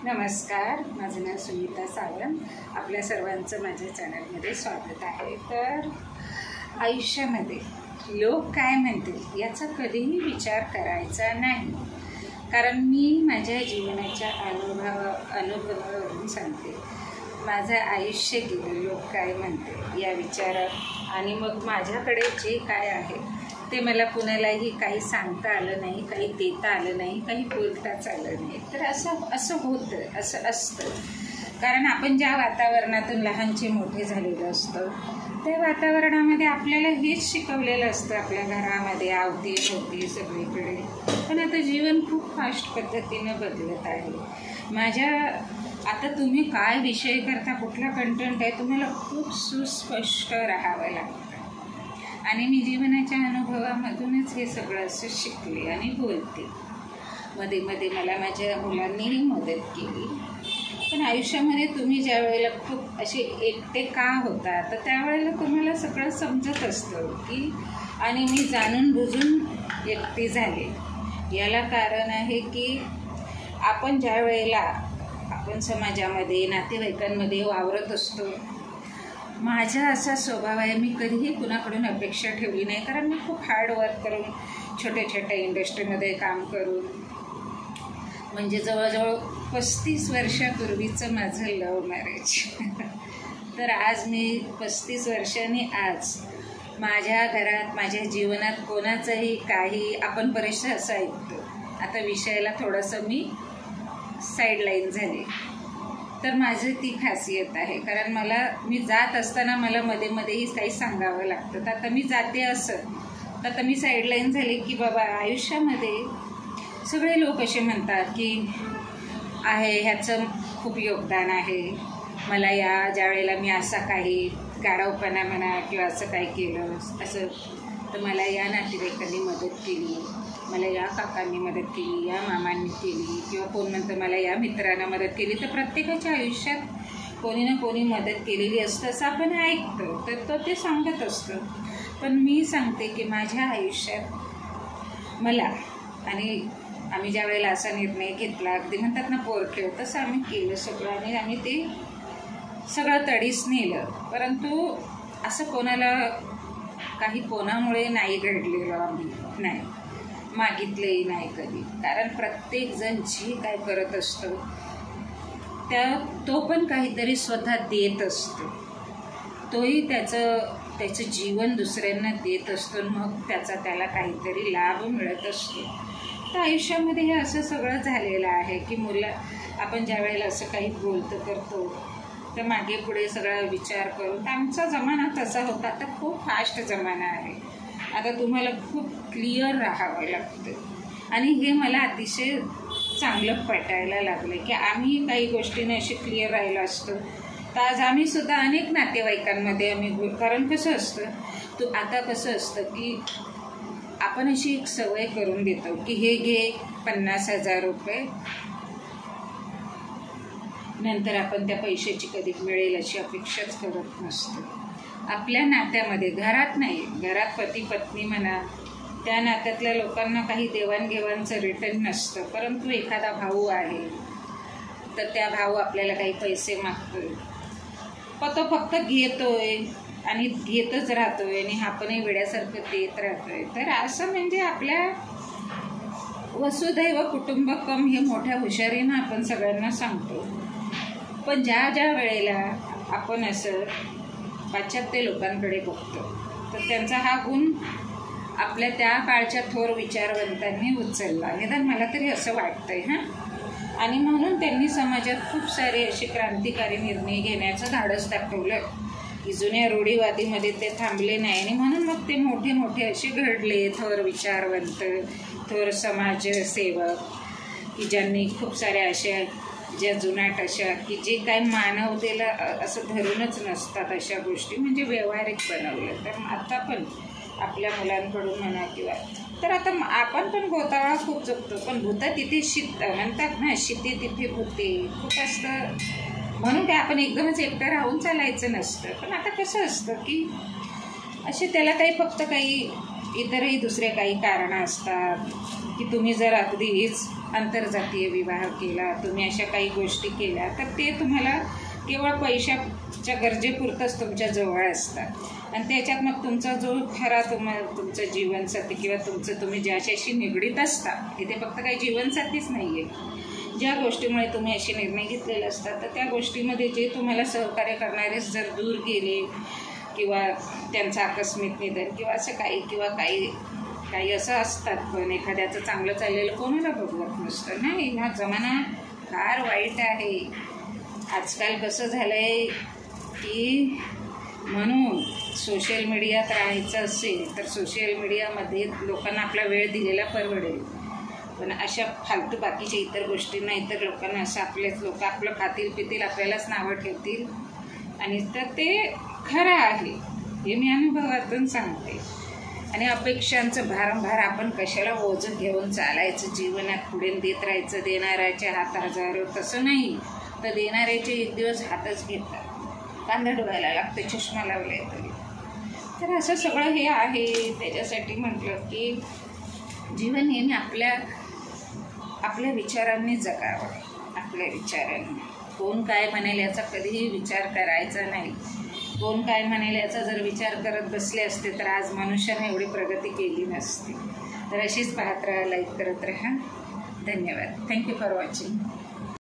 नमस्कार, माझं नाव सुनीता सावंत. आपल्या सर्वांचं माझ्या चॅनलमध्ये स्वागत आहे. तर आयुष्यामध्ये लोक काय म्हणतील याचा कधीही विचार करायचा नाही, कारण मी माझ्या जीवनाच्या अनुभवावरून सांगते. माझं आयुष्य गेलं लोक काय म्हणते या विचारात, आणि मग माझ्याकडे जे काय आहे ते मला कुणालाही काही सांगता आलं नाही, काही देता आलं नाही, काही बोलताच आलं नाही. तर असं होतं, असं असतं. कारण आपण ज्या वातावरणातून लहानचे मोठे झालेलं असतं त्या वातावरणामध्ये आपल्याला हेच शिकवलेलं असतं, आपल्या घरामध्ये आवती होती सगळीकडे. पण आता जीवन खूप फास्ट पद्धतीनं बदलत आहे. आता तुम्ही काय विषय करता, कुठला कंटेंट आहे, तुम्हाला खूप सुस्पष्ट राहावं लागतं. आणि मी जीवनाच्या अनुभवामधूनच हे सगळं असं शिकले आणि बोलते. मध्ये मध्ये मला माझ्या मुलांनीही मदत केली. पण आयुष्यामध्ये तुम्ही ज्या वेळेला खूप असे एकटे का होता, तर त्यावेळेला तुम्हाला सगळं समजत असतं की, आणि मी जाणून बुजून एकटी झाले. याला कारण आहे की आपण ज्या वेळेला आपण समाजामध्ये नातेवाईकांमध्ये वावरत असतो. माझा असा स्वभाव आहे, मी कधीही कुणाकडून अपेक्षा ठेवली नाही, कारण मी खूप हार्डवर्क करून छोट्या छोट्या इंडस्ट्रीमध्ये काम करून, म्हणजे जवळजवळ 35 वर्षापूर्वीचं माझं लव्ह मॅरेज. तर आज मी 35 वर्षांनी आज माझ्या घरात, माझ्या जीवनात कोणाचंही काही, आपण बरेचसं असं ऐकतो. आता विषयाला थोडंसं मी साईडलाईन झाले. तर माझी ती खासियत आहे, कारण मी जात असताना मला मध्ये मध्येही काही सांगावं लागतं. तर आता मी जाते असं, तर आता मी साईडलाईन झाले की बाबा आयुष्यामध्ये सगळे लोक असे म्हणतात की आहे ह्याचं खूप योगदान आहे. मला ज्या वेळेला मी असा काही गाढवपणा म्हणा किंवा असं काही केलं असं, तर मला या नातेवाईकांनी मदत केली, मला या काकांनी मदत केली, या मामांनी केली, किंवा कोण म्हणतं मला या मित्रांना मदत केली. तर प्रत्येकाच्या आयुष्यात कोणी ना कोणी मदत केलेली असतं असं आपण ऐकतो, तर ते सांगत असतं. पण मी सांगते की माझ्या आयुष्यात मला, आणि आम्ही ज्या वेळेला असा निर्णय घेतला, अगदी म्हणतात ना पोरखेव, तसं आम्ही केलं सगळं, आणि आम्ही ते सगळं तडीस नेलं. परंतु असं कोणाला कोणामुळे नाही घडलेलं, आम्ही नाही मागितलेही नाही कधी. कारण प्रत्येकजण जे काय करत असतो तो पण काहीतरी स्वतः देत असतो. तोही त्याचं जीवन दुसऱ्यांना देत असतो, मग त्याला काहीतरी लाभ मिळत असतो. तर आयुष्यामध्ये हे असं सगळं झालेलं आहे की आपण ज्या वेळेला असं काही बोलतो करतो, तर मागे पुढे सगळा विचार करून. आमचा जमाना तसा होता, आता खूप फास्ट जमाना आहे. आता तुम्हाला खूप क्लिअर राहावं लागतं, आणि हे मला अतिशय चांगलं पटायला लागलं की आम्ही काही गोष्टीने असे क्लिअर राहिलो असतो तर आज आम्ही सुद्धा अनेक नातेवाईकांमध्ये कारण कसं असतं, आता कसं असतं की आपण अशी एक सवय करून देतो की हे घे 50,000 रुपये, नंतर आपण त्या पैशाची कधी मिळेल अशी अपेक्षाच करत नसतो. आपल्या नात्यामध्ये, घरात नाही, घरात पती पत्नी म्हणा, त्या नात्यातल्या लोकांना काही देवाणघेवाणचं रिटर्न नसतं. परंतु एखादा भाऊ आहे, तर त्या भाऊ आपल्याला काही पैसे मागतोय, पण तो फक्त घेतोय आणि घेतच राहतोय, आणि आपणही वेड्यासारखं देत राहतोय. तर असं म्हणजे आपल्या वसुधैव कुटुंबकम हे मोठ्या हुशारीनं आपण सगळ्यांना सांगतो. पण ज्या वेळेला आपण असं पाश्चात्य लोकांकडे बघतो, तर त्यांचा हा गुण आपल्या त्या काळच्या थोर विचारवंतांनी उचलला, निदान मला तरी असं वाटतंय. आणि म्हणून त्यांनी समाजात खूप सारे असे क्रांतिकारी निर्णय घेण्याचं धाडस दाखवलं की जुन्या रूढीवादीमध्ये ते थांबले नाही, आणि म्हणून मग ते मोठे मोठे असे घडले थोर विचारवंत, थोर समाजसेवक, की ज्यांनी खूप साऱ्या अशा ज्या जुनाट अशा की जे काय मानवतेला असं धरूनच नसतात अशा गोष्टी म्हणजे व्यवहारिक बनवलं. तर आता पण आपल्या मुलांकडून म्हणा किंवा, तर आता आपण पण गोतावळा खूप जगतो, पण भूत तिथे म्हणतात ना, शिते तिथे भूते खूप असतं. म्हणून काय आपण एकदमच एकटं राहून चालायचं नसतं. पण आता कसं असतं की असे त्याला काही इतरही दुसरे काही कारणं असतात की तुम्ही जर अगदीच आंतरजातीय विवाह केला, तुम्ही अशा काही गोष्टी केल्या, तर ते तुम्हाला केवळ पैशाच्या गरजेपुरतंच तुमच्या जवळ असतात आणि त्याच्यात मग तुमचा जो खरा तुमचं जीवनसाथी किंवा तुम्ही ज्याच्याशी निगडीत असता, इथे फक्त काही जीवनसाथीच नाही आहे, ज्या गोष्टीमुळे तुम्ही असे निर्णय घेतलेले असतात तर त्या गोष्टीमध्ये जे तुम्हाला सहकार्य करणारे जर दूर गेले किंवा त्यांचं आकस्मिक निधन किंवा असं काही असं असतात, पण एखाद्याचं चांगलं चाललेलं कोणाला बघवत नसतं. नाही, हा जमाना फार वाईट आहे. आजकाल कसं झालं आहे की म्हणून सोशल मीडियात राहायचं असेल तर सोशल मीडियामध्ये लोकांना आपला वेळ दिलेला परवडेल, पण अशा फालतू बाकीच्या इतर गोष्टींना इतर लोकांना असं आपलेच लोक आपलं खातील पितील, आपल्यालाच नावं ठेवतील. आणि तर ते खरं आहे, हे मी अनुभवातून सांगते. आणि अपेक्षांचं भारंभार आपण कशाला ओझं घेऊन चालायचं, जीवनात पुढे देत राहायचं. देणाऱ्याचे हात हजारो, तसं नाही तर देणाऱ्याचे एक दिवस हातच घेतात, कांदा डोळ्याला लागते चष्मा लावले तरी. तर असं सगळं हे आहे. त्याच्यासाठी म्हटलं की जीवन नेहमी आपल्या विचारांनी जगावं, आपल्या विचारांनी. कोण काय म्हणेल याचा कधीही विचार करायचा नाही. कोण काय म्हणेल याचा जर विचार करत बसले असते तर आज मनुष्याने एवढी प्रगती केली नसती. तर अशीच पाहत राहा, लाईक करत राहा. धन्यवाद. Thank you for watching.